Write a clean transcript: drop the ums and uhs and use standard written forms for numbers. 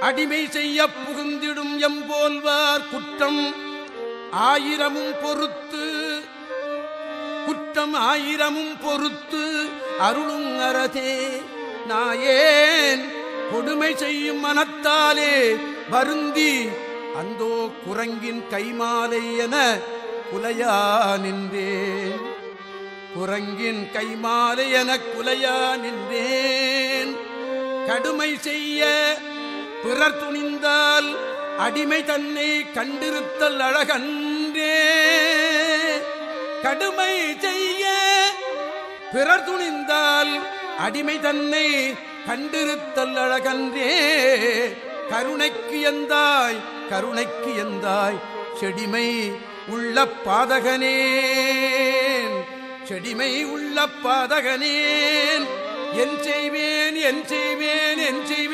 அடிமை செய்ய புகுந்திடும் எம்போல்வார் குற்றம் ஆயிரமும் பொறுத்து குற்றம் ஆயிரமும் பொறுத்து அருளும் அறதே நாயேன் கொடுமை செய்யும் மனத்தாலே வருந்தி அந்தோ குரங்கின் கைமாலை என குலையா நின்றேன். குரங்கின் கைமாலை என குலையா நின்றேன். கடுமை செய்ய பிறர் துணிந்தால் அடிமை தன்னை கண்டிருத்தல் அழகன்றே. கடுமை செய்ய பிறர் துணிந்தால் அடிமை தன்னை கண்டிருத்தல் அழகன்றே. கருணைக்கு எந்தாய் கருணைக்கு எந்தாய் செடிமை உள்ள பாதகனேன். செடிமை உள்ள பாதகனேன். என் செய்வேன் என் செய்வேன் என் செய்வேன்